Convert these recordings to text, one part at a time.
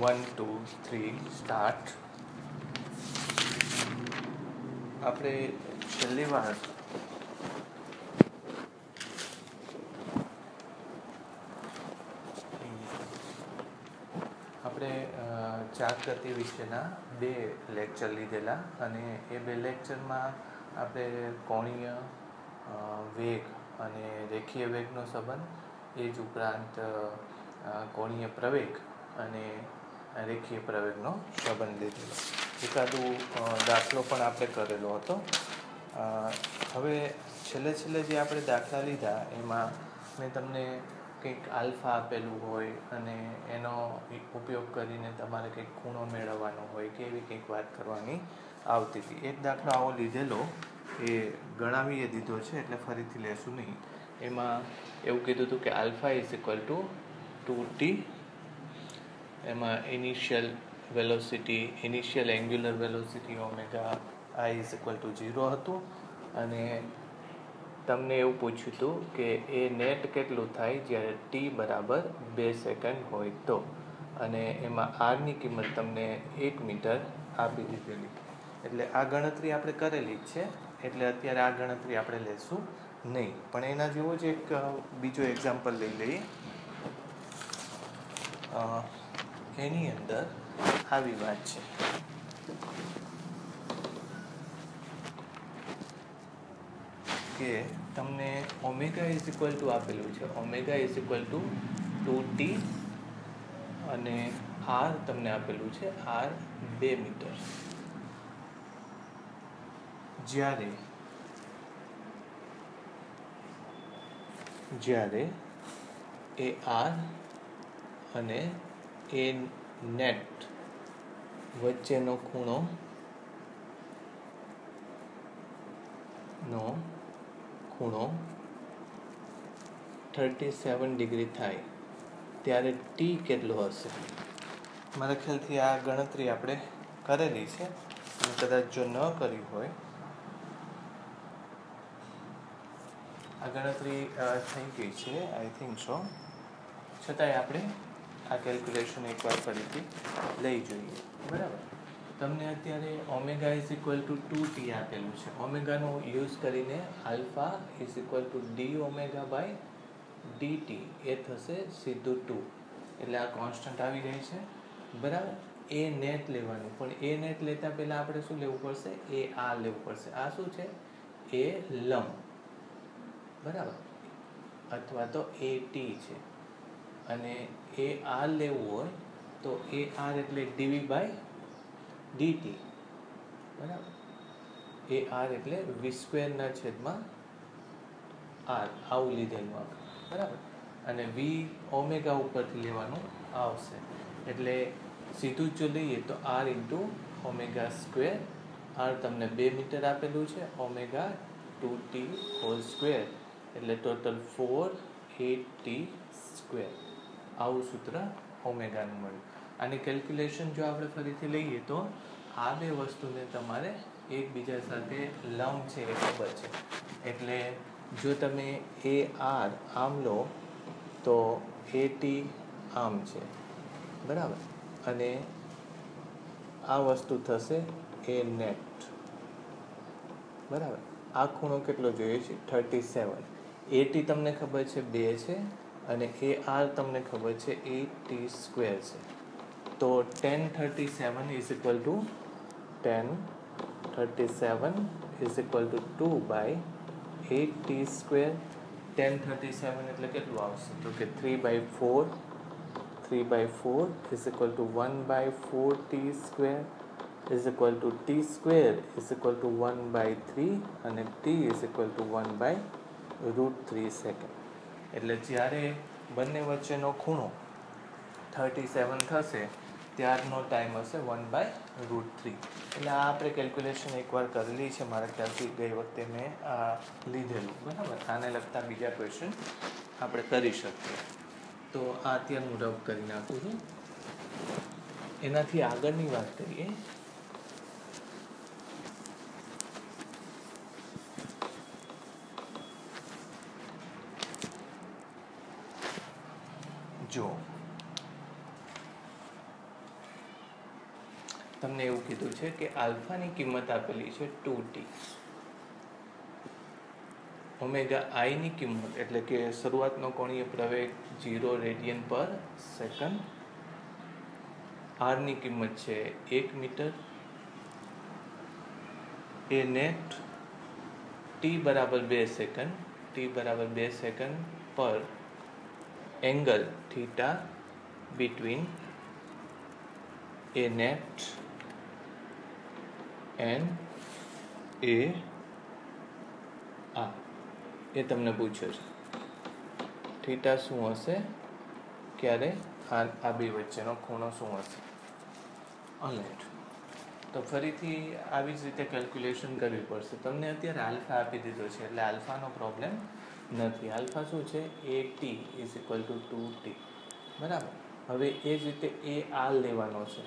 1 2 3 start. આપણે છેલ્લી વાર આપણે ચાક ગતિ વિશેના 2 લેક્ચર લીધેલા અને એ 2 લેક્ચરમાં આપણે કોણીય વેગ અને રેખીય વેગનો સંબંધ, એ જ ઉપરાંત કોણીય પ્રવેગ અને રેખીય પ્રવેગનો સંબંધ લીધેલો. એકાદું દાખલો પણ આપણે કરેલો હતો. હવે છેલ્લે જે આપણે દાખલા લીધા એમાં મેં તમને કંઈક આલ્ફા આપેલું હોય અને એનો ઉપયોગ કરીને તમારે કંઈક ખૂણો મેળવવાનો હોય કે એવી કંઈક વાત કરવાની આવતી હતી. એક દાખલો આવો લીધેલો, એ ગણાવીએ દીધો છે એટલે ફરીથી લેશું નહીં. એમાં એવું કીધું હતું કે alpha is equal two 2t. એમાં initial angular velocity omega I is equal two 0 હતું અને તમને એવું પૂછ્યું હતું કે એ નેટ કેટલું થાય જ્યારે t બરાબર 2 સેકન્ડ હોય તો, અને એમાં આરની કિંમત તમને 1 મીટર આપી દીધેલી. એટલે આ ગણતરી આપણે કરેલી જ છે, એટલે અત્યારે આ ગણતરી આપણે લેશું નહીં. પણ એના જેવો જ એક બીજો એક્ઝામ્પલ લઈ લઈએ. એની અંદર આવી વાત છે કે તમને ઓમેગા ઇઝ ઇક્વલ ટુ આપેલું છે, omega is equal two 2t અને આર તમને આપેલું છે, આર 2 મીટર. જ્યારે એ આર અને એ નેટ વચ્ચેનો ખૂણો 37 ડિગ્રી થાય ત્યારે ટી કેટલો હશે? મારા ખ્યાલથી આ ગણતરી આપણે કરેલી છે, અને કદાચ જો ન કરી હોય, આ ગણતરી થઈ ગઈ છે આઈ થિંક સો, છતાંય આપણે આ કેલ્ક્યુલેશન એકવાર ફરીથી લઈ જોઈએ. બરાબર. તમને અત્યારે omega is equal two 2t આપેલું છે. ઓમેગાનો યુઝ કરીને alpha is equal to D omega by dt, એ થશે સીધું 2. એટલે આ કોન્સ્ટન્ટ આવી ગઈ છે. બરાબર. એ નેટ લેવાનું, પણ એ નેટ લેતા પહેલાં આપણે શું લેવું પડશે? એ આર લેવું પડશે. આ શું છે? એ લંબ. બરાબર. અથવા તો એ ટી છે. અને એ આર લેવું હોય તો એ આર એટલે ડીવી બાય ડીટી. બરાબર. એ આર એટલે v² છેદમાં આર, આવું લીધેલું આપણે. બરાબર. અને વી ઓમેગા ઉપરથી લેવાનું આવશે. એટલે સીધું જ જો લઈએ તો R into omega square. R તમને 2 મીટર આપેલું છે, ઓમેગા 2t હોલ સ્ક્વેર, એટલે ટોટલ 4/8t². આવું સૂત્ર ઓમેગાનું મળ્યું. આની કેલ્ક્યુલેશન જો આપણે ફરીથી લઈએ તો આ 2 વસ્તુને તમારે એકબીજા સાથે લંબ છે એ ખબર છે. એટલે જો તમે એ આર આમ લો તો એ ટી આમ છે. બરાબર. અને આ વસ્તુ થશે એ નેટ. બરાબર. આ ખૂણો કેટલો જોઈએ છે? 37. એ ટી તમને ખબર છે 2 છે, અને એ આર તમને ખબર છે 8t² છે. તો 1037 ઇઝ ઇક્વલ ટુ 2/8t². 1037 એટલે કેટલું આવશે? તો કે 3/4 is equal two 1/4t² is equal two t² is equal two 1/3 અને t is equal two 1/√3 second. એટલે જ્યારે બંને વચ્ચેનો ખૂણો 37 થશે ત્યારનો ટાઈમ હશે 1/√3. એટલે આ આપણે કેલ્ક્યુલેશન એકવાર કરેલી છે, મારા ખ્યાલથી ગઈ વખતે મેં આ લીધેલું. બરાબર. આને લગતા બીજા ક્વેશ્ચન આપણે કરી શકીએ. તો આ અત્યારે હું રબ કરી નાખું છું. એનાથી આગળની વાત કરીએ. જો તમને એવું કીધું છે કે આલ્ફાની કિંમત આપેલી છે 2t, ઓમેગા આઈની કિંમત એટલે કે શરૂઆતનો કોણીય પ્રવેગ 0 રેડિયન પર સેકન્ડ, આરની કિંમત છે 1 મીટર, એ નેટ ટી બરાબર 2 સેકન્ડ પર angle theta between a net and a આ એ તમને પૂછ્યો છે. થીટા શું હશે, ક્યારે આ બે વચ્ચેનો ખૂણો શું હશે, અનલાઇટ. તો ફરીથી આવી જ રીતે કેલ્ક્યુલેશન કરવી પડશે. તમને અત્યારે આલ્ફા આપી દીધો છે એટલે આલ્ફાનો પ્રોબ્લેમ નથી. આલ્ફા શું છે, એ T is equal two 2t, બરાબર. હવે એ જ રીતે એ આર લેવાનો છે,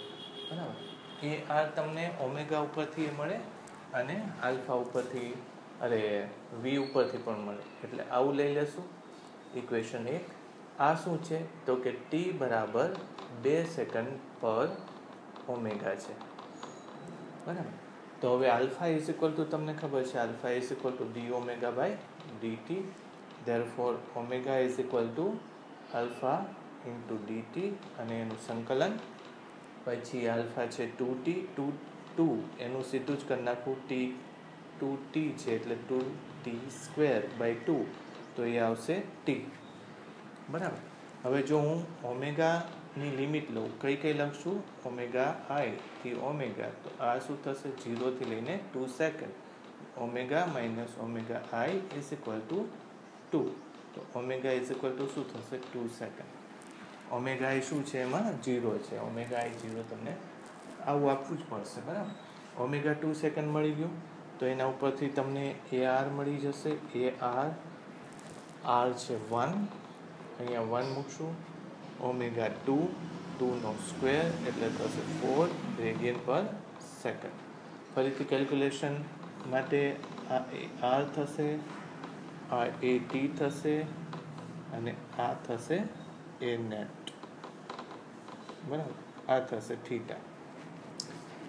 બરાબર. એ આર તમને ઓમેગા ઉપરથી મળે અને આલ્ફા ઉપરથી વી ઉપરથી પણ મળે, એટલે આવું લઈ લેશું ઇક્વેશન 1. આ શું છે તો કે ટી બરાબર 2 સેકન્ડ પર ઓમેગા છે, બરાબર. તો હવે આલ્ફા ઇઝ ઇક્વલ ટુ તમને ખબર છે, alpha is equal to D omega by DT. Therefore omega is equal to alpha into DT અને એનું સંકલન. પછી આલ્ફા છે 2t, 2 એનું સીધું જ કરી નાખવું, ટી 2t છે એટલે 2t²/2, તો એ આવશે t, બરાબર. હવે જો હું ઓમેગાની લિમિટ લઉં, કઈ લખશું, ઓમેગા આઈ થી ઓમેગા, તો આ શું થશે, 0 થી લઈને 2 second, omega minus omega I is equal to 2, તો ઓમેગા ઇઝ ઇક્વલ ટુ શું થશે, 2 સેકન્ડ. ઓમેગા આઈ શું છે, એમાં 0 છે, ઓમેગા આઈ 0 તમને આવું આપવું જ પડશે, બરાબર. ઓમેગા 2 સેકન્ડ મળી ગયું, તો એના ઉપરથી તમને એ આર મળી જશે. એ આર છે 1, અહીંયા 1 મૂકશું, ઓમેગા 2નો સ્ક્વેર એટલે થશે 4 રેડિયન પર સેકન્ડ. ફરીથી કેલ્ક્યુલેશન માટે આ એ આર થશે, આ એ ટી થશે અને આ થશે એ નેટ, બરાબર. આ થશે થીટા.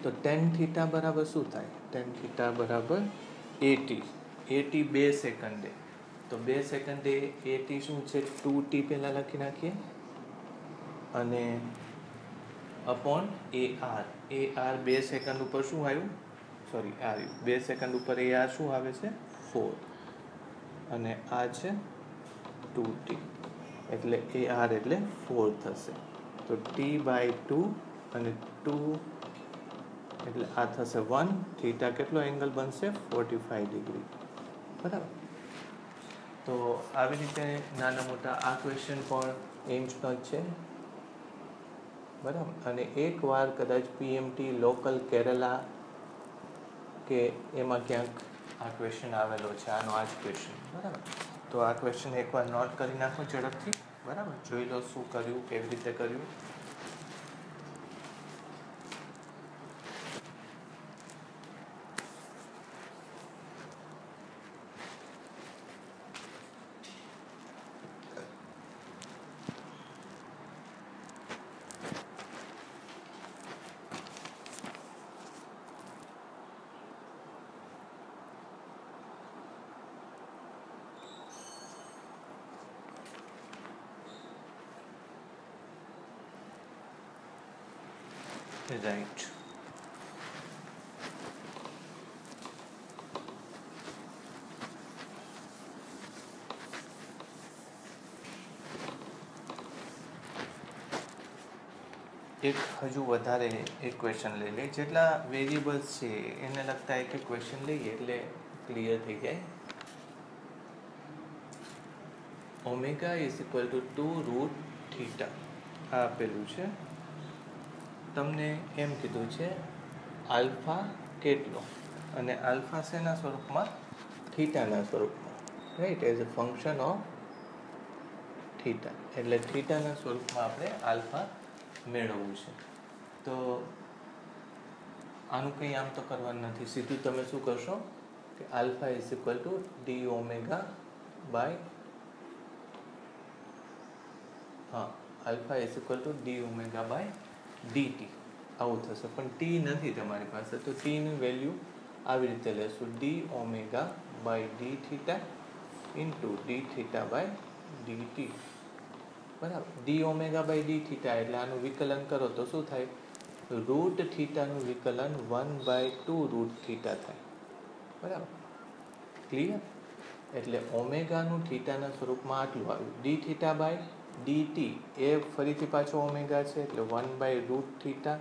તો ટેન થીટા બરાબર શું થાય, ટેન થીટા બરાબર એટી. એટી 2 સેકન્ડે, તો 2 સેકન્ડે એટી શું છે, 2t પહેલાં લખી નાખીએ અને upon A R. A R 2 second ઉપર શું આવ્યું, સોરી આવ્યું 2 સેકન્ડ ઉપર એ આર શું આવે છે, 4, અને આ છે 2t, એટલે એ આર એટલે 4 થશે. તો t/2 અને 2 એટલે આ થશે 1. થીટા કેટલો એંગલ બનશે, 45 ડિગ્રી, બરાબર. તો આવી રીતે નાના મોટા આ ક્વેશ્ચન પણ એમ્સનો જ છે, બરાબર. અને એકવાર કદાચ પીએમટી લોકલ કેરલા કે એમાં ક્યાંક આ ક્વેશ્ચન આવેલો છે, આનો આ જ ક્વેશ્ચન, બરાબર. તો આ ક્વેશ્ચન એકવાર નોટ કરી નાખો ઝડપથી, બરાબર. જોઈ લો શું કર્યું, કેવી રીતે કર્યું. રાઈટ. એક હજુ વધારે એક ક્વેશ્ચન લઈ લઈએ, જેટલા વેરિયેબલ્સ છે એને લગતા એક ક્વેશ્ચન લઈએ એટલે ક્લિયર થઈ જાય. ઓમેગા ઇઝ ઇક્વલ ટુ 2√θ આ આપેલું છે. તમને એમ કીધું છે આલ્ફા કેટલો, અને આલ્ફા શેના સ્વરૂપમાં, થીટાના સ્વરૂપમાં, right, as a function of theta. એટલે થીટાના સ્વરૂપમાં આપણે આલ્ફા મેળવવું છે. તો આનું કંઈ આમ તો કરવાનું નથી, સીધું તમે શું કરશો કે alpha is equal to D omega by alpha is equal to D omega by DT, આવું થશે, પણ ટી નથી તમારી પાસે, તો ટીની વેલ્યુ આવી રીતે લેશું, d omega by d theta into d theta by d t. બરાબર. D omega by d theta એટલે આનું વિકલન કરો તો શું થાય? રૂટ થીટાનું વિકલન 1/2 રૂટ થીટા થાય. બરાબર, ક્લિયર? એટલે ઓમેગાનું થીટાના સ્વરૂપમાં આટલું આવ્યું. D theta by d t એ ફરીથી પાછો ઓમેગા છે, એટલે 1/રૂટ થીટા,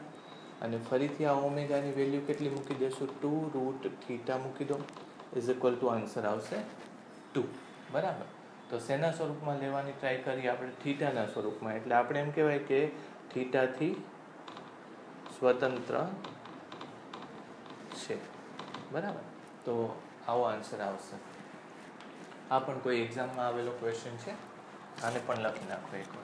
અને ફરીથી આ ઓમેગાની વેલ્યુ કેટલી મૂકી દેશું? 2 રૂટ થીટા મૂકી દો, ઇઝ ઇક્વલ ટુ આન્સર આવશે 2. બરાબર. તો શેના સ્વરૂપમાં લેવાની ટ્રાય કરીએ આપણે? થીટાના સ્વરૂપમાં. એટલે આપણે એમ કહેવાય કે થીટાથી સ્વતંત્ર છે. બરાબર. તો આવો આન્સર આવશે. આ પણ કોઈ એક્ઝામમાં આવેલો ક્વેશ્ચન છે, આને પણ લખી નાખો એકવાર.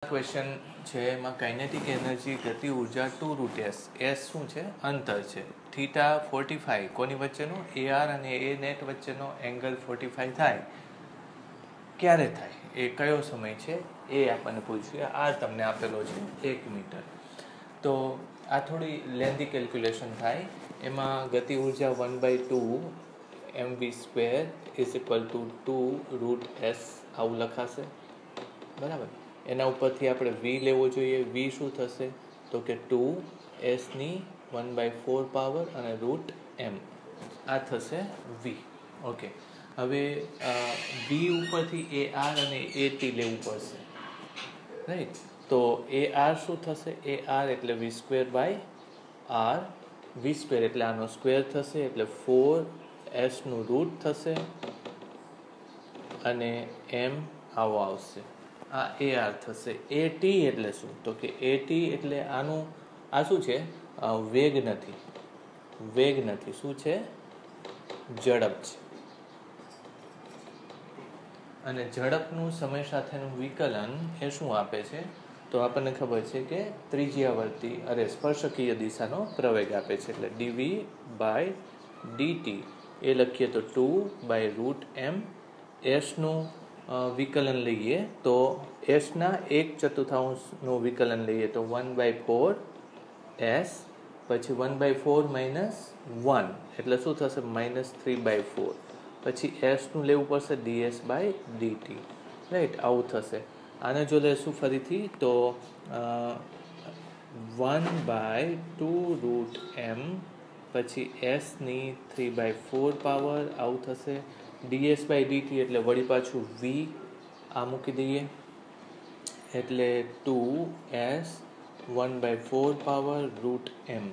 ક્વેશ્ચન છે, એમાં કાઇનેટિક એનર્જી ગતિ ઉર્જા 2 રૂટ એસ. એસ શું છે? અંતર છે. થીટા 45 કોની વચ્ચેનો? AR અને A નેટ વચ્ચેનો એંગલ 45 થાય. ક્યારે થાય? એ કયો સમય છે એ આપણને પૂછ્યું. આ તમને આપેલો છે 1 મીટર. તો આ થોડી લેન્ધી કેલ્ક્યુલેશન થાય. એમાં ગતિ ઉર્જા 1/2 mv² is equal to 2 root S આવું લખાશે. બરાબર. એના ઉપરથી આપણે v લેવો જોઈએ. v શું થશે? તો કે 2s ની 1/4 પાવર અને રૂટ m. આ થશે v. ઓકે. હવે v ઉપરથી AR અને AT લેવું પડશે, રાઈટ? તો AR શું થશે? AR એટલે v²/r. v² એટલે આનો સ્ક્વેર થશે, એટલે 4s નું રૂટ થશે, અને m આવો આવશે. આ AR થશે. AT એટલે શું? તો કે AT એટલે આનું, આ શું છે? વેગ નથી. વેગ નથી. શું છે? ઝડપ છે. અને ઝડપનું સમય સાથેનું વિકલન એ શું આપે છે? તો આપણને ખબર છે કે સ્પર્શકીય દિશાનો પ્રવેગ આપે છે. એટલે dv/dt એ લખીએ તો 2/રૂટ m. એસનું વિકલન લઈએ તો એસના 1/4નું વિકલન લઈએ તો 1/4s, પછી 1/4 માઇનસ 1 એટલે શું થશે? -3/4. પછી એસનું લેવું પડશે ds/dt, રાઈટ? આવું થશે. આને જો લેશું ફરીથી તો 1/2 રૂટ m, પછી એસની 3/4 પાવર આવું થશે. ds/dt એટલે વળી પાછું v આ મૂકી દઈએ, એટલે 2s 1/4 પાવર રૂટ m.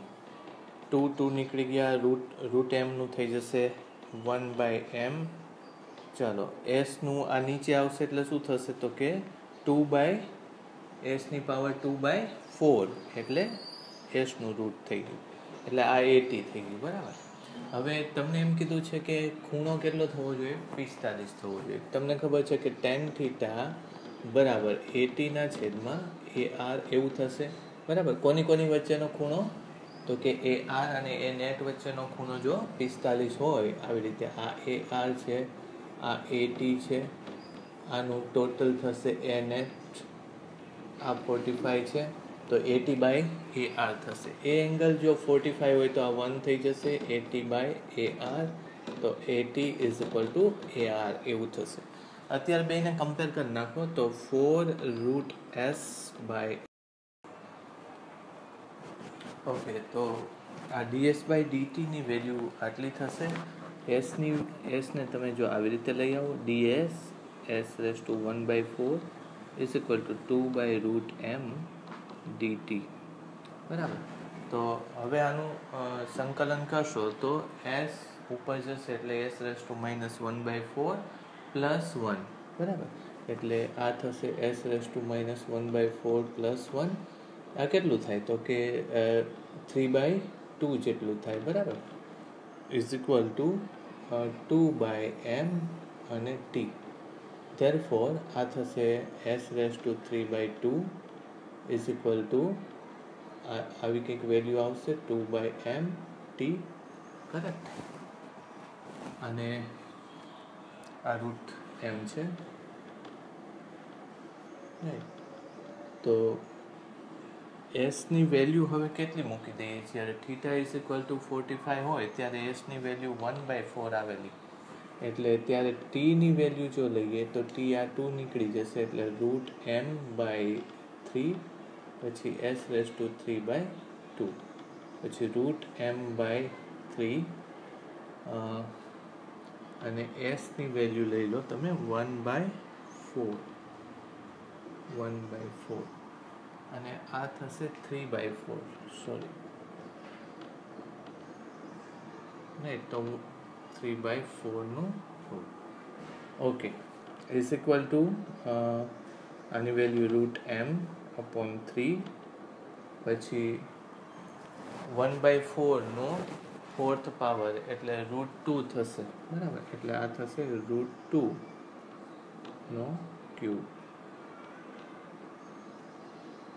2 નીકળી ગયા. રૂટ mનું થઈ જશે 1/m. ચાલો, એસનું આ નીચે આવશે એટલે શું થશે? તો કે 2/s ની પાવર 2/4 એટલે એસનું રૂટ થઈ ગયું, એટલે આ 80 થઈ ગયું. બરાબર. હવે તમને એમ કીધું છે કે ખૂણો કેટલો થવો જોઈએ? 45 થવો જોઈએ. તમને ખબર છે કે tan થીટા બરાબર 80/AR એવું થશે. બરાબર. કોની વચ્ચેનો ખૂણો? તો કે AR અને A નેટ વચ્ચેનો ખૂણો જો 45 હોય, આવી રીતે આ AR છે, આ AT છે, આનું ટોટલ થશે A નેટ, આ 45 છે, તો 80/AR થશે. એ એંગલ જો 45 હોય તો આ 1 થઈ જશે, 80/AR. તો 80 ઇઝ ઇક્વલ ટુ AR એવું થશે. અત્યારે બેને કમ્પેર કરી નાખો તો 4 રૂટ s બાય, ઓકે, તો આ ds/dt ની વેલ્યુ આટલી થશે. એસને તમે જો આવી રીતે લઈ આવો, ds s⁴ is equal to 2/રૂટ m dt. બરાબર. તો હવે આનું સંકલન કરશો તો s ઉપર જશે એટલે s⁻1/4 પ્લસ 1. બરાબર. એટલે આ થશે s⁻1/4 પ્લસ 1. આ કેટલું થાય? તો કે 3/2 જેટલું થાય. બરાબર. ઇઝ ઇક્વલ ટુ 2/m અને t. therefore આ થશે s^3/2 is equal to આવી કંઈક વેલ્યુ આવશે 2/mt, કરેક્ટ? અને આ રૂટ એમ છે, રાઈટ? તો એસની વેલ્યુ હવે કેટલી મૂકી દઈએ? જ્યારે થીટા ઇઝ ઇક્વલ ટુ 45 હોય ત્યારે એસની વેલ્યુ 1/4 આવેલી, એટલે ત્યારે ટીની વેલ્યુ જો લઈએ તો ટી આ 2 નીકળી જશે, એટલે √m/3, પછી s^3/2, પછી √m/3, અને એસની વેલ્યુ લઈ લો તમે 1/4, અને આ થશે 3/4, સોરી, નહીં તો 3/4 નું root. Okay, is equal to આની વેલ્યુ √m/3, પછી 1/4 નો 4th પાવર એટલે √2 થશે, બરાબર? એટલે આ થશે √2 નો ક્યુબ,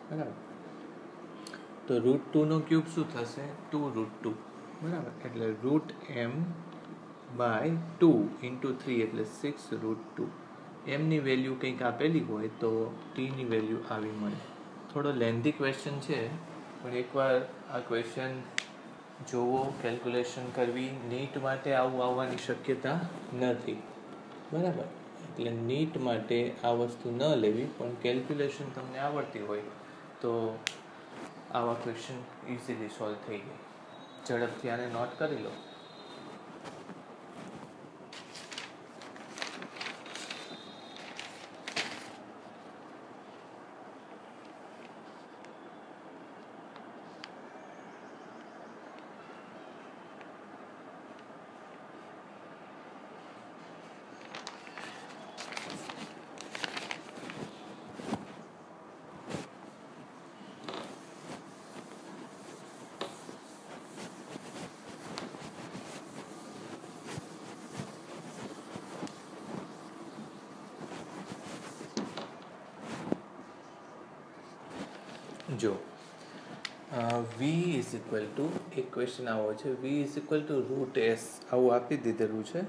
બરાબર? તો √2 નો ક્યુબ શું થશે? 2√2, બરાબર? એટલે √m/2 ઇન્ટુ 3 એટલે 6√2. એમની વેલ્યુ કંઈક આપેલી હોય તો ટીની વેલ્યુ આવી મળે. થોડો લેન્ધી ક્વેશ્ચન છે, પણ એકવાર આ ક્વેશ્ચન જોવો, કેલ્ક્યુલેશન કરવી. નીટ માટે આવું આવવાની શક્યતા નથી, બરાબર? એટલે નીટ માટે આ વસ્તુ ન લેવી, પણ કેલ્ક્યુલેશન તમને આવડતી હોય તો આવા ક્વેશ્ચન ઇઝીલી સોલ્વ થઈ જાય. ઝડપથી આને નોટ કરી લો. જો v ઇઝ ઇક્વલ ટુ, એક ક્વેશ્ચન આવો છે, v is equal to √s આવું આપી દીધેલું છે.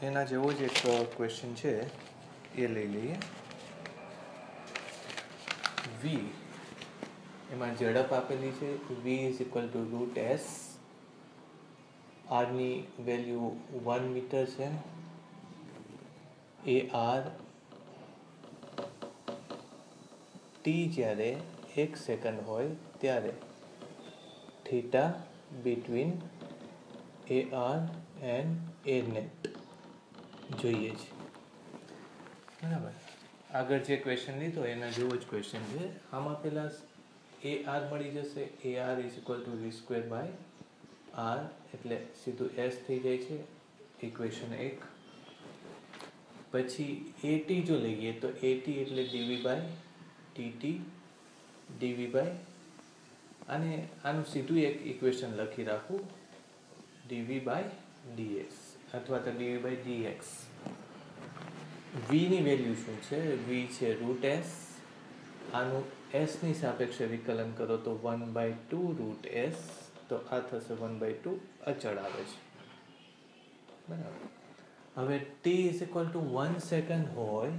એના જેવો જ એક ક્વેશ્ચન છે, એ લઈ લઈએ. v એમાં ઝડપ આપેલી છે, v is equal to √s, આરની વેલ્યુ 1 મીટર છે, AR ટી જ્યારે 1 સેકન્ડ હોય ત્યારે theta between AR and ANET જોઈએ છે, બરાબર? આગળ જે ક્વેશ્ચન લીધો એના જેવો જ ક્વેશ્ચન છે. આમાં પહેલાં AR મળી જશે, AR is equal two v²/r, એટલે સીધું s થઈ જાય છે, ઇક્વેશન 1. પછી AT જો લઈએ તો AT એટલે dv/dt, dv/ અને આનું સીધું એક ઇક્વેશન લખી રાખું, dv/ds અથવા તો dv/dx. v ની વેલ્યુ શું છે? v છે √s, આનું s ની સાપેક્ષે વિકલન કરો તો 1/2 √s, તો આ થશે 1/2, અચળ આવે છે, બરાબર? હવે t is equal two 1 second હોય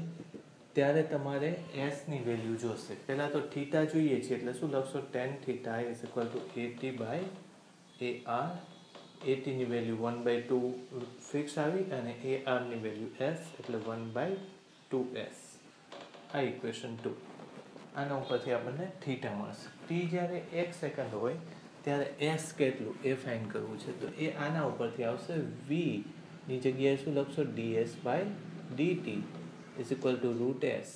ત્યારે તમારે s ની વેલ્યુ જોશે. પહેલાં તો થીટા જોઈએ છે, એટલે શું લખશો? tan θ is equal to AT/AR. AT ની વેલ્યુ 1/2 ફિક્સ આવી, અને AR ની વેલ્યુ s, એટલે 1/2s. આ ઇક્વેશન 2. આના ઉપરથી આપણને થીટા મળશે. t જ્યારે 1 સેકન્ડ હોય ત્યારે s કેટલું એ ફાઇન્ડ કરવું છે, તો એ આના ઉપરથી આવશે. v ની જગ્યાએ શું લખશો? ds/dt is equal to √s,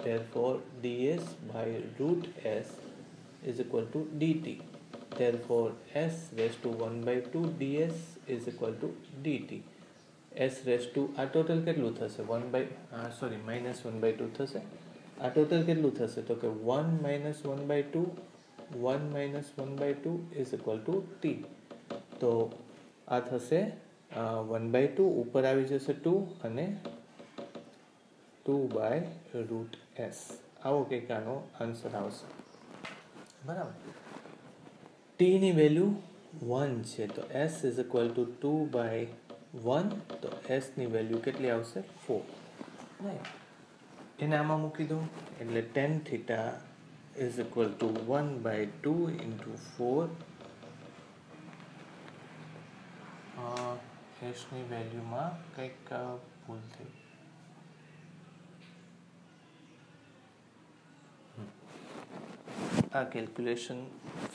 therefore ds/√s is equal to dt, therefore s⁻²² ds is equal to dt. s⁻² આ ટોટલ કેટલું થશે? -1/2 થશે. આ ટોટલ કેટલું થશે? તો કે 1 - 1/2 1 minus 1 by 2 is equal to t. તો આ થશે 1 by 2, ઉપર આવી જશે 2 અને 2 by root s. આવો કંઈક આનો આન્સર આવશે, બરાબર. t ની વેલ્યુ 1 છે તો s is equal to 2 by 1, તો s ની વેલ્યુ કેટલી આવશે? 4. રાઈટ, એને આમાં મૂકી દો એટલે tan theta is equal to 1 by 2 into 4. s ની વેલ્યુમાં કંઈક ભૂલ થઈ. આ કેલ્ક્યુલેશન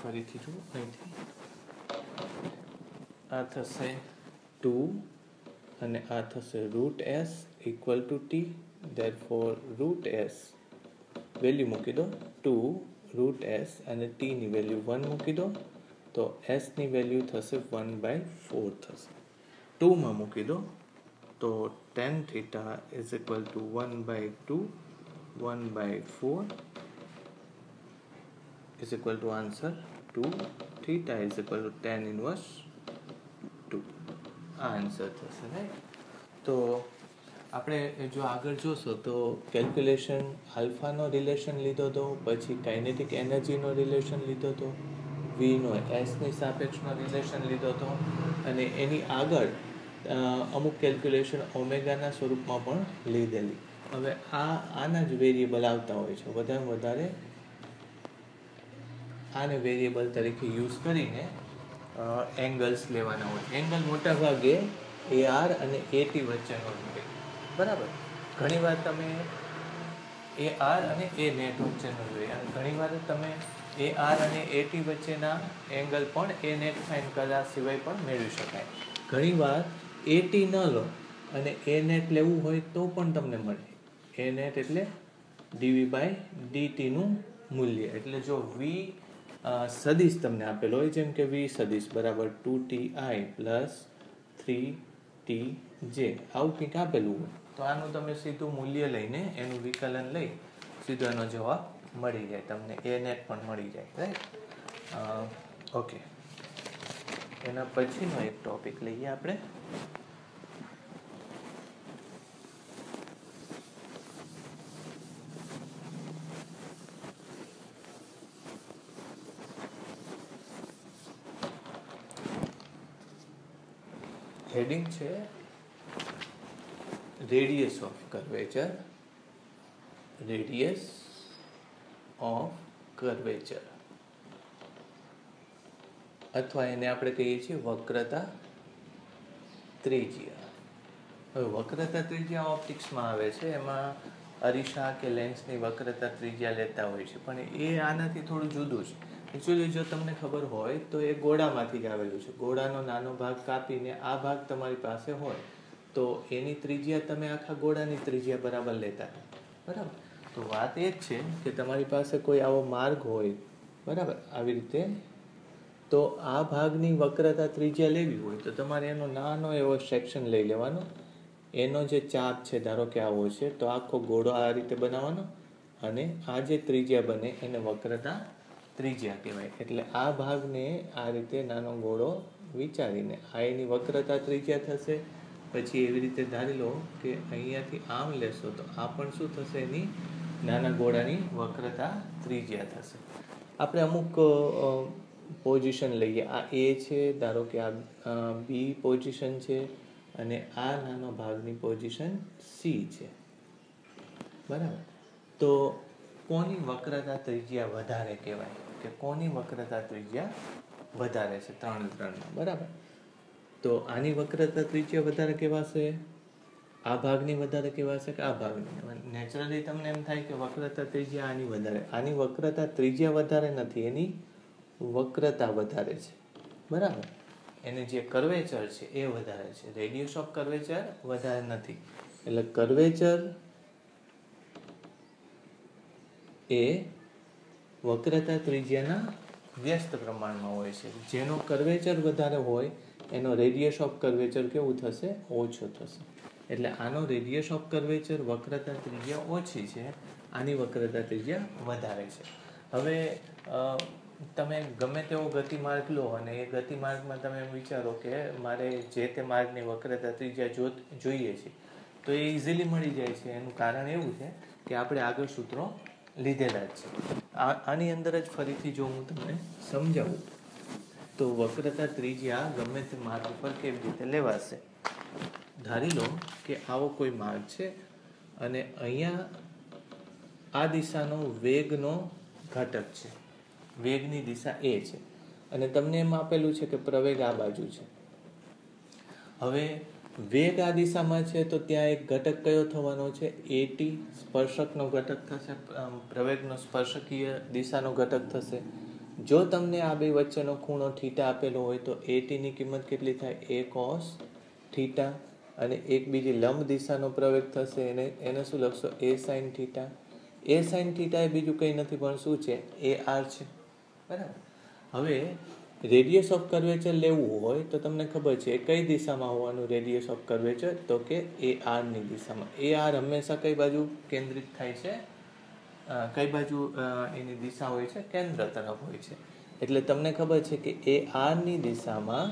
ફરીથી જુઓ અહીંથી. આ થશે 2 અને આ થશે root s equal to T. therefore root s value મૂકી દો 2 રૂટ s અને t ની વેલ્યુ 1 મૂકી દો તો s ની વેલ્યુ થશે 1 by 4 થશે. 2 માં મૂકી દો તો tan theta is equal to 1 by 2, 1 by 4 is equal to answer 2. theta is equal to tan inverse 2. આ આન્સર થશે, રાઈટ. તો આપણે જો આગળ જોશો તો કેલ્ક્યુલેશન આલ્ફાનો રિલેશન લીધો હતો, પછી કાઇનેટિક એનર્જીનો રિલેશન લીધો હતો, વીનો એસની સાપેક્ષનો રિલેશન લીધો હતો, અને એની આગળ અમુક કેલ્ક્યુલેશન ઓમેગાના સ્વરૂપમાં પણ લીધેલી. હવે આના જ વેરિયેબલ આવતા હોય છે, વધારે આને વેરિયેબલ તરીકે યુઝ કરીને એંગલ્સ લેવાના હોય. એંગલ મોટા ભાગે AR અને AT વચ્ચેનો હોય, બરાબર. ઘણીવાર તમે AR અને A નેટ વચ્ચેનો જોઈએ, અને ઘણીવાર તમે AR અને AT વચ્ચેના એંગલ પણ A નેટ ફાઇન કર્યા સિવાય પણ મેળવી શકાય. ઘણીવાર AT ન લો અને A નેટ લેવું હોય તો પણ તમને મળે. A નેટ એટલે dV/dt નું મૂલ્ય. એટલે જો V સદિશ તમને આપેલો હોય, જેમ કે V સદિશ બરાબર 2ti પ્લસ 3tj, આવું કંઈક આપેલું હોય તો આનું તમે સીધું મૂલ્ય લઈને એનું વિકલન લઈ સીધો એનો જવાબ મળી જાય, તમને A નેટ પણ મળી જાય, રાઈટ. ઓકે, એના પછીનો એક ટોપિક લઈએ આપણે. હેડિંગ છે radius of curvature. Radius of curvature, અથવા એને આપણે કહીએ છીએ વક્રતા ત્રિજ્યા. હવે વક્રતા ત્રિજ્યા ઓપ્ટિક્સમાં આવે છે, એમાં અરીસા કે લેન્સની વક્રતા ત્રિજ્યા લેતા હોય છે, પણ એ આનાથી થોડું જુદું છે. એકચ્યુઅલી જો તમને ખબર હોય તો એ ગોળામાંથી જ આવેલું છે. ગોળાનો નાનો ભાગ કાપીને આ ભાગ તમારી પાસે હોય તો એની ત્રિજ્યા તમે આખા ગોળાની ત્રિજ્યા બરાબર લેતા, બરાબર. તો વાત એ જ છે કે તમારી પાસે કોઈ આવો માર્ગ હોય, બરાબર, આવી રીતે, તો આ ભાગની વક્રતા ત્રિજ્યા લેવી હોય તો તમારે એનો નાનો એવો સેક્શન લઈ લેવાનો. એનો જે ચાપ છે ધારો કે આવો છે તો આખો ગોળો આ રીતે બનાવવાનો, અને આ જે ત્રિજ્યા બને એને વક્રતા ત્રિજ્યા કહેવાય. એટલે આ ભાગને આ રીતે નાનો ગોળો વિચારીને આ એની વક્રતા ત્રિજ્યા થશે. પછી એવી રીતે ધારી લો કે અહીંયાથી આમ લેશો તો આ પણ શું થશે? એની નાના ગોળાની વક્રતા ત્રિજ્યા થશે. આપણે અમુક પોઝિશન લઈએ. આ A છે, ધારો કે આ B પોઝિશન છે, અને આ નાનો ભાગની પોઝિશન C છે, બરાબર. તો કોની વક્રતા ત્રિજ્યા વધારે કહેવાય, કે કોની વક્રતા ત્રિજ્યા વધારે છે? 3 બરાબર. તો આની વક્રતા ત્રિજ્યા વધારે કહેવાશે, આ ભાગની વધારે કહેવાશે કે આ ભાગની? નેચરલી તમને એમ થાય કે વક્રતા ત્રિજ્યા આની વધારે. આની વક્રતા ત્રિજ્યા વધારે નથી, એની વક્રતા વધારે છે, બરાબર. એને જે કર્વેચર છે એ વધારે છે, રેડિયસ ઓફ કર્વેચર વધારે નથી. એટલે કર્વેચર એ વક્રતા ત્રિજ્યાના વ્યસ્ત પ્રમાણમાં હોય છે. જેનો કર્વેચર વધારે હોય એનો રેડિયસ ઓફ કર્વેચર કેવું થશે? ઓછો થશે. એટલે આનો રેડિયસ ઓફ કર્વેચર વક્રતા ત્રિજ્યા ઓછી છે, આની વક્રતા ત્રિજ્યા વધારે છે. હવે તમે ગમે તેવો ગતિમાર્ગ લો અને એ ગતિમાર્ગમાં તમે એમ વિચારો કે મારે જે તે માર્ગની વક્રતા ત્રિજ્યા જોઈએ છે, તો એ ઇઝીલી મળી જાય છે. એનું કારણ એવું છે કે આપણે આગળ સૂત્રો લીધેલા જ છે. આની અંદર જ ફરીથી જો હું તમને સમજાવું તો વક્રતા ત્રિજ્યા ગમે તે માર્ગ ઉપર કેવી રીતે લેવાશે. ધારી લો કે આવો કોઈ માર્ગ છે અને અહીંયા આ દિશાનો વેગનો ઘટક છે, વેગની દિશા એ છે અને તમને એમ આપેલું છે કે પ્રવેગ આ બાજુ છે. હવે વેગ આ દિશામાં છે તો ત્યાં એક ઘટક કયો થવાનો છે? એટી સ્પર્શકનો ઘટક થશે, પ્રવેગનો સ્પર્શકીય દિશાનો ઘટક થશે. જો તમને આ બે વચ્ચેનો ખૂણો થીટા આપેલો હોય તો એટીની કિંમત કેટલી થાય? એ કોસ થીટા. અને એક બીજી લંબ દિશાનો પ્રવેગ થશે, એને શું લખશો? એ સાઇન થીટા. એ સાઇન થીટા એ બીજું કંઈ નથી પણ શું છે? એ આર છે. બરાબર. હવે રેડિયસ ઓફ કર્વેચર લેવું હોય તો તમને ખબર છે કઈ દિશામાં હોવાનું રેડિયસ ઓફ કર્વેચર? તો કે એ આરની દિશામાં. એ આર હંમેશા કઈ બાજુ કેન્દ્રિત થાય છે? કઈ બાજુ એની દિશા હોય છે? કેન્દ્ર તરફ હોય છે. એટલે તમને ખબર છે કે એ આરની દિશામાં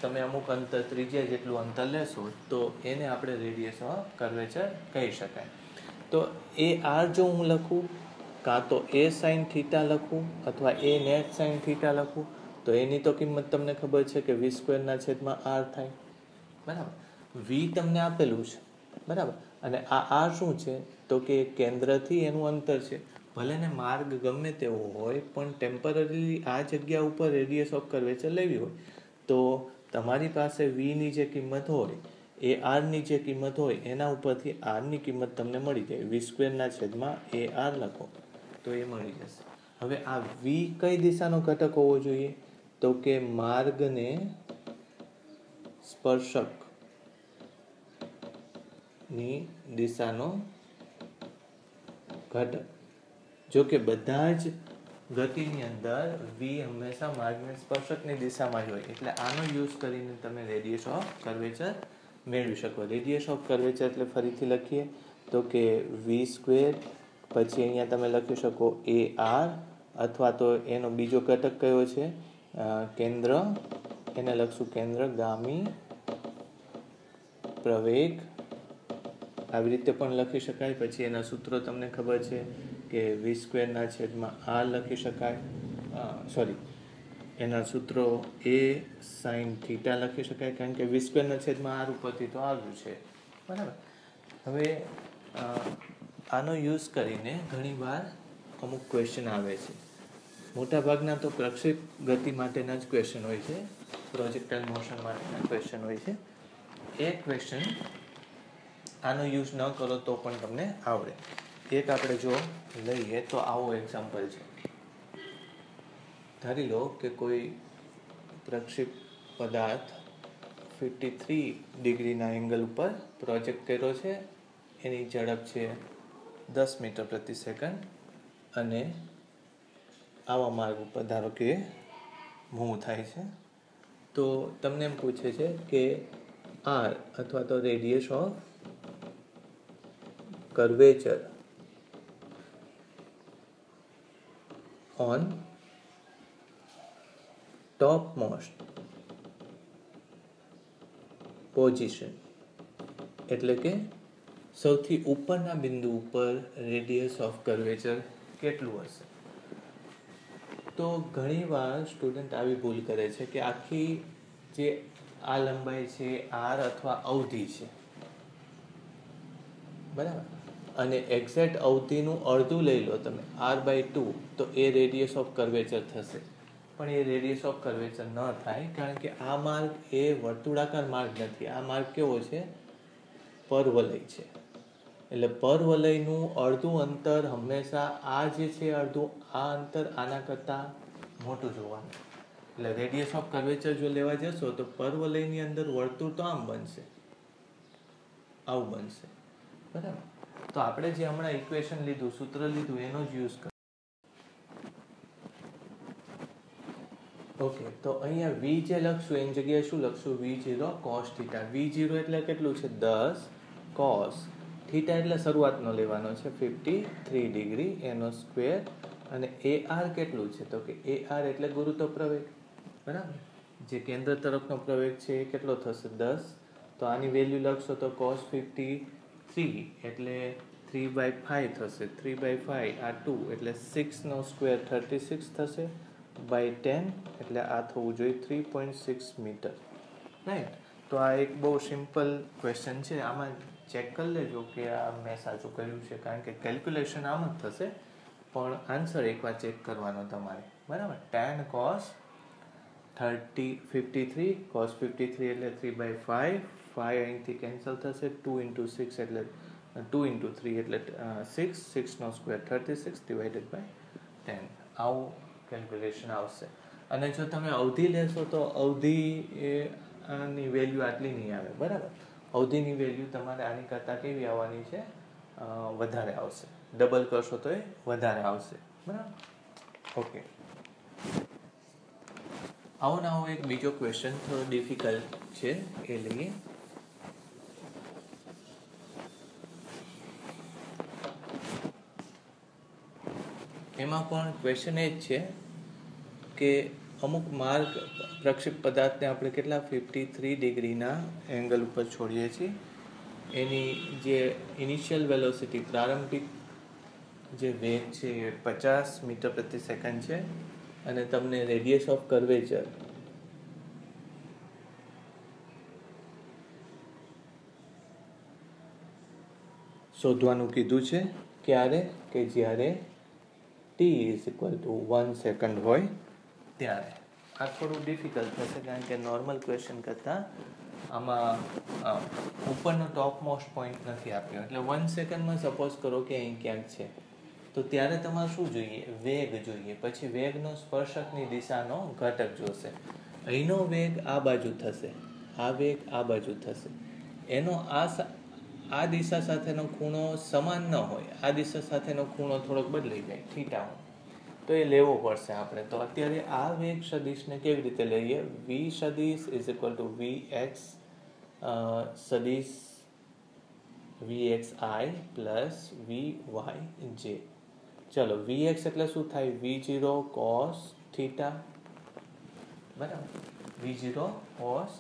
તમે અમુક અંતર ત્રિજ્યા જેટલું અંતર લેશો તો એને આપણે રેડિયસ ઓફ કર્વેચર કહી શકાય. તો એ આર જો હું લખું, કાં તો એ સાઇન થીટા લખું અથવા એ નેટ સાઇન થીટા લખું, તો એની તો કિંમત તમને ખબર છે કે v²/r થાય. બરાબર. v તમને આપેલું છે. બરાબર. અને આ આર શું છે? તો કે કેન્દ્રથી એનું અંતર છે. ભલે ને માર્ગ ગમે તેવો હોય પણ ટેમ્પરરી આ જગ્યા ઉપર રેડિયસ ઓફ કર્વેચર લેવી હોય તો તમારી પાસે વીની જે કિંમત હોય, એ આરની જે કિંમત હોય એના ઉપરથી આરની કિંમત તમને મળી જાય. v²/ar લખો તો એ મળી જશે. હવે આ v કઈ દિશાનો ઘટક હોવો જોઈએ? તો કે માર્ગને સ્પર્શકની દિશાનો ઘટક. જો કે બધા જ ગતિની અંદર v હંમેશા માર્ગને સ્પર્શકની દિશામાં જ હોય. એટલે આનો યુઝ કરીને તમે રેડિયસ ઓફ કર્વેચર મેળવી શકો. રેડિયસ ઓફ કર્વેચર એટલે ફરીથી લખીએ તો કે v², પછી અહીંયા તમે લખી શકો એ આર, અથવા તો એનો બીજો ઘટક કયો છે? કેન્દ્ર. એને લખશું કેન્દ્રગામી પ્રવેગ. આવી રીતે પણ લખી શકાય. પછી એના સૂત્રો તમને ખબર છે કે v²/r લખી શકાય. એના સૂત્રો એ સાઇન થીટા લખી શકાય, કારણ કે v²/r ઉપરથી તો આવ્યું છે. બરાબર. હવે આનો યુઝ કરીને ઘણીવાર અમુક ક્વેશ્ચન આવે છે. મોટાભાગના તો પ્રક્ષેપ ગતિ માટેના જ ક્વેશ્ચન હોય છે, પ્રોજેક્ટાઇલ મોશન માટેના ક્વેશ્ચન હોય છે. એ ક્વેશ્ચન આનો યુઝ ન કરો તો પણ તમને આવડે. એક આપણે જો લઈએ તો આવો એક્ઝામ્પલ છે. ધારી લો કે કોઈ પ્રક્ષેપ પદાર્થ 53 ડિગ્રીના એંગલ ઉપર પ્રોજેક્ટ કર્યો છે. એની ઝડપ છે 10 મીટર પ્રતિ સેકન્ડ અને આવા માર્ગ ઉપર ધારો કે મૂવ થાય છે. તો તમને એમ પૂછે છે કે આર અથવા તો radius of curvature on top most position, એટલે કે સૌથી ઉપરના બિંદુ ઉપર રેડિયસ ઓફ કર્વેચર કેટલું હશે. તો ઘણીવાર સ્ટુડન્ટ આવી ભૂલ કરે છે કે આખી જે આ લંબાઈ છે આર અથવા અવધિ છે, બરાબર, અને એક્ઝેક્ટ અવધિનું અડધું લઈ લો તમે r/2 તો એ રેડિયસ ઓફ કર્વેચર થશે. પણ એ રેડિયસ ઓફ કર્વેચર ન થાય, કારણ કે આ માર્ગ એ વર્તુળાકાર માર્ગ નથી. આ માર્ગ કેવો છે? પરવલય છે. એટલે પરવલયનું અડધું અંતર હંમેશા આ જે છે અડધું, આ અંતર આના કરતાં મોટું જોવાનું. એટલે રેડિયસ ઓફ કર્વેચર જો લેવા જશો તો પરવલયની અંદર વર્તુળ તો આમ બનશે, આવું બનશે. બરાબર. તો આપણે જે હમણાં ઇક્વેશન લીધું, સૂત્ર લીધું, એનો જ યુઝ કરો. ઓકે. તો અહીંયા v જે લખશું એની જગ્યાએ શું લખશું? v0 cos θ. v0 એટલે કેટલું છે? 10 cos θ એટલે શરૂઆતનો લેવાનો છે 53 ડિગ્રી, એનો સ્ક્વેર અને એ આર કેટલું છે તો કે એ આર એટલે ગુરુત્વ પ્રવેગ, બરાબર. જે કેન્દ્ર તરફનો પ્રવેગ છે એ કેટલો થશે 10. તો આની વેલ્યુ લખશો તો cos 53 એટલે 3/5 થશે. 3/5 આ 2 એટલે 6 નો સ્ક્વેર 36 થશે બાય 10 એટલે આ થવું જોઈએ 3.6 મીટર, રાઈટ. તો આ એક બહુ સિમ્પલ ક્વેશ્ચન છે. આમાં ચેક કરી લેજો કે આ મેં સાચું કર્યું છે, કારણ કે કેલ્ક્યુલેશન આમ જ થશે પણ આન્સર એકવાર ચેક કરવાનો તમારે, બરાબર. tan cos 53 cos 53 એટલે 3/5, 5 અહીંથી કેન્સલ થશે, 2 into 6 એટલે 2 into 3 એટલે 6, 6 નો સ્ક્વેર 36 ડિવાઇડેડ બાય 10. આવું કેલ્ક્યુલેશન આવશે. અને જો તમે અવધિ લેશો તો અવધિ એ આની વેલ્યુ આટલી નહીં આવે, બરાબર. અવધિની વેલ્યુ તમારે આની કરતાં કેવી આવવાની છે, વધારે આવશે. ડબલ કરશો તો એ વધારે આવશે, બરાબર. ઓકે, આવો ને આવો એક બીજો ક્વેશ્ચન થોડો ડિફિકલ્ટ છે એ લઈએ. એમાં પણ ક્વેશ્ચન એ જ છે કે અમુક માર્ગ પ્રક્ષેપ પદાર્થને આપણે કેટલા 53 ડિગ્રીના એંગલ ઉપર છોડીએ છીએ. એની જે ઇનિશિયલ વેલોસિટી પ્રારંભિક જે વેગ છે એ 50 મીટર પ્રતિ સેકન્ડ છે અને તમને રેડિયસ ઓફ કર્વેચર શોધવાનું કીધું છે. ક્યારે કે જ્યારે t = 1 સેકન્ડ હોય ત્યારે. આ થોડું ડિફિકલ્ટ થશે કારણ કે નોર્મલ ક્વેશ્ચન કરતાં આમાં ઉપરનો ટોપ મોસ્ટ પોઈન્ટ નથી આપ્યો. એટલે 1 સેકન્ડમાં સપોઝ કરો કે અહીં ક્યાંક છે તો ત્યારે તમારે શું જોઈએ, વેગ જોઈએ. પછી વેગનો સ્પર્શકની દિશાનો ઘટક જોશે. અહીંનો વેગ આ બાજુ થશે, આ વેગ આ બાજુ થશે. એનો આ દિશા સાથેનો ખૂણો સમાન ન હોય, આ દિશા સાથેનો ખૂણો થોડોક બદલાઈ જાય, થીટા હોય, તો એ લેવો પડશે આપણે. તો અત્યારે આ વેગ સદિશને કેવી રીતે લઈએ, v સદિશ = vx સદિશ vxi plus vyj. ચલો, vx એટલે શું થાય, v0 cos થીટા, બરાબર. v0 cos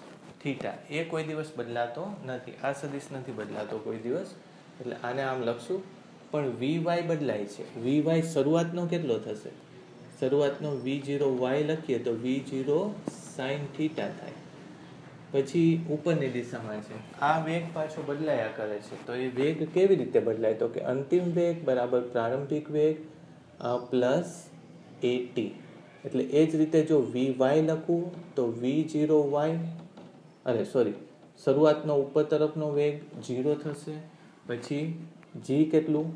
થીટા એ કોઈ દિવસ બદલાતો નથી, આ સદિશ નથી બદલાતો કોઈ દિવસ, એટલે આને આમ લખશું. પણ vy બદલાય છે. vy શરૂઆતનો કેટલો થશે, શરૂઆતનો v0y લખીએ તો v0 sin થીટા થાય. પછી ઉપરની દિશામાં છે, આ વેગ પાછો બદલાયા કરે છે. તો એ વેગ કેવી રીતે બદલાય, તો કે અંતિમ વેગ બરાબર પ્રારંભિક વેગ પ્લસ at. એટલે એ જ રીતે જો vy લખું તો v0y શરૂઆતનો ઉપર તરફનો વેગ 0 થશે. પછી g કેટલું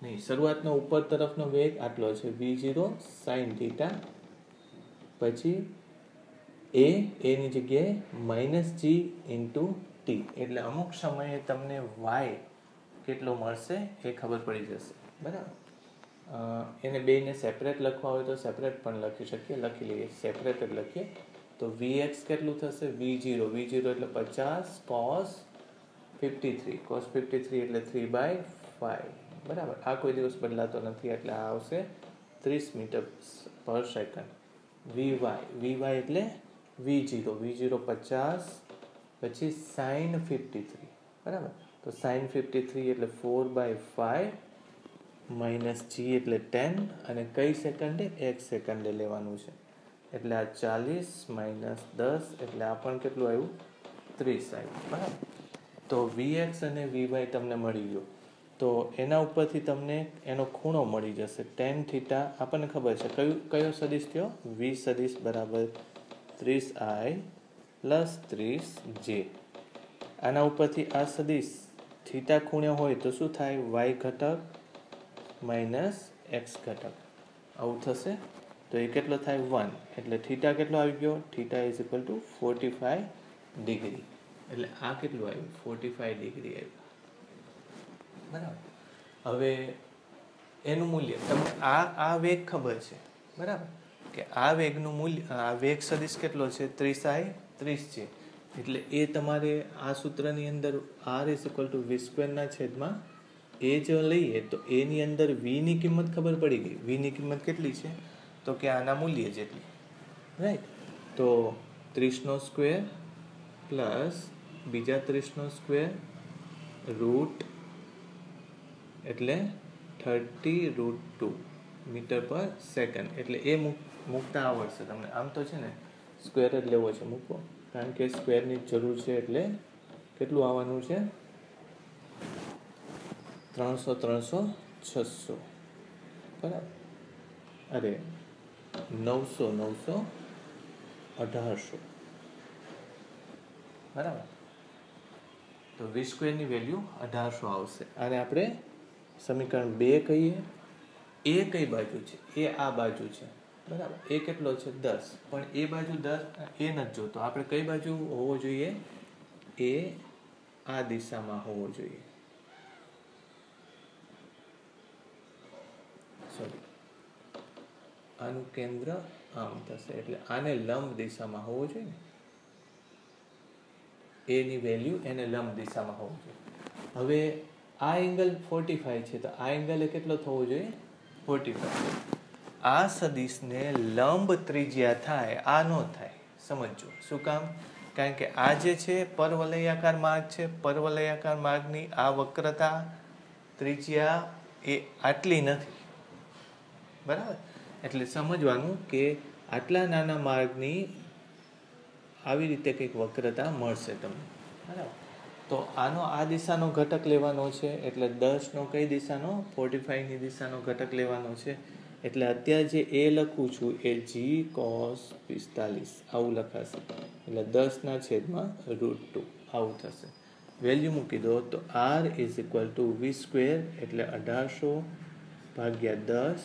નહીં, શરૂઆતનો ઉપર તરફનો વેગ આટલો છે v0 sin થીટા. પછી એની જગ્યાએ -g into t. એટલે અમુક સમયે તમને y કેટલો મળશે એ ખબર પડી જશે, બરાબર. એને બેને સેપરેટ લખવા હોય તો સેપરેટ પણ લખી શકીએ, લખી લઈએ, સેપરેટ જ લખીએ. તો vx કેટલું થશે, v0 એટલે 50 cos 53 એટલે 3/5, બરાબર. આ કોઈ દિવસ બદલાતો નથી એટલે આ આવશે 30 મીટર પર સેકન્ડ. vy એટલે v0 50 પછી sin 53, બરાબર. તો sin 53 એટલે 4/5 - g એટલે 10 અને કઈ સેકન્ડે, 1 સેકન્ડે લેવાનું છે. એટલે આ 40 - 10 એટલે આ પણ કેટલું આવ્યું, 30 આવ્યું, બરાબર. તો vx અને vy તમને મળી ગયો. તો એના ઉપરથી તમને એનો ખૂણો મળી જશે tan થીટા. આપણને ખબર છે કયો સદિશ થયો, v સદિશ બરાબર 30i plus 30j. આના ઉપરથી આ સદિશ થીટા ખૂણો હોય તો શું થાય, y ઘટક માઇનસ x ઘટક, આવું થશે. તો એ કેટલો થાય 1. એટલે થીટા કેટલો આવી ગયો, થીટા = 45 ડિગ્રી. એટલે આ કેટલું આવ્યું, 45 ડિગ્રી આવ્યું, બરાબર. હવે એનું મૂલ્ય તમને આ વેગ ખબર છે, બરાબર, કે આ વેગનું મૂલ્ય, આ વેગ સદિશ કેટલો છે, 30i 30 છે. એટલે એ તમારે આ સૂત્રની અંદર r = v²/r² એ જો લઈએ તો એની અંદર વીની કિંમત ખબર પડી ગઈ. વીની કિંમત કેટલી છે? તો કે આના મૂલ્ય જેટલી, રાઈટ. તો 30² પ્લસ બીજા 30² રૂટ એટલે 30√2 મીટર પર સેકન્ડ. એટલે એ મૂકતા આવડશે તમને. આમ તો છે ને સ્ક્વેર જ લેવો છે, મૂકો, કારણ કે સ્ક્વેરની જરૂર છે. એટલે કેટલું આવવાનું છે? 300 300 600, બરાબર. અરે 900 900 1800, બરાબર. તો v² ની વેલ્યુ 1800 આવશે. અને આપણે સમીકરણ 2 કહીએ. એ કઈ બાજુ છે? એ આ બાજુ છે, બરાબર. એ કેટલો છે? 10. પણ એ બાજુ 10 એ નથી જોતો. આપણે કઈ બાજુ હોવો જોઈએ? એ આ દિશામાં હોવો જોઈએ. સોરી, આનું કેન્દ્ર આમ થશે, એટલે આને લંબ દિશામાં હોવો જોઈએ ને. એની વેલ્યુ એને લંબ દિશામાં હોવું જોઈએ. હવે આ એંગલ 45 છે, તો આ એંગલ કેટલો થવો જોઈએ? 45. આ સદિશને લંબ ત્રિજ્યા થાય, આ ન થાય. સમજો શું કામ? કારણ કે આ જે છે પરવલયાકાર માર્ગ છે. પરવલયાકાર માર્ગની આ વક્રતા ત્રિજ્યા એ આટલી નથી, બરાબર. એટલે સમજવાનું કે આટલા નાના માર્ગની આવી રીતે કંઈક વક્રતા મળશે તમને, બરાબર. તો આનો આ દિશાનો ઘટક લેવાનો છે. એટલે 10નો કઈ દિશાનો? 45ની દિશાનો ઘટક લેવાનો છે. એટલે અત્યારે જે એ લખું છું એ g cos 45 આવું લખાશે. એટલે 10/√2 આવું થશે. વેલ્યુ મૂકી દો તો r = v², એટલે 1800 ભાગ્યા 10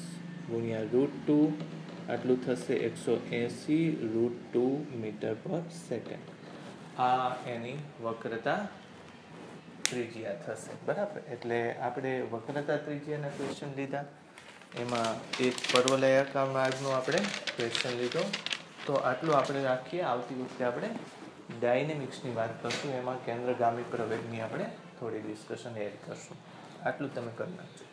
ગુણ્યા √2, આટલું થશે 180√2 મીટર પર સેકન્ડ. આ એની વક્રતા ત્રિજ્યા થશે, બરાબર. એટલે આપણે વક્રતા ત્રિજ્યાના ક્વેશ્ચન લીધા. એમાં એક પરવલયાકાર માર્ગનો આપણે ક્વેશ્ચન લીધો. તો આટલું આપણે રાખીએ. આવતી વખતે આપણે ડાયનેમિક્સની વાત કરશું. એમાં કેન્દ્રગામી પ્રવેગની આપણે થોડી ડિસ્કશન એડ કરશું. આટલું તમે કરી નાખજો.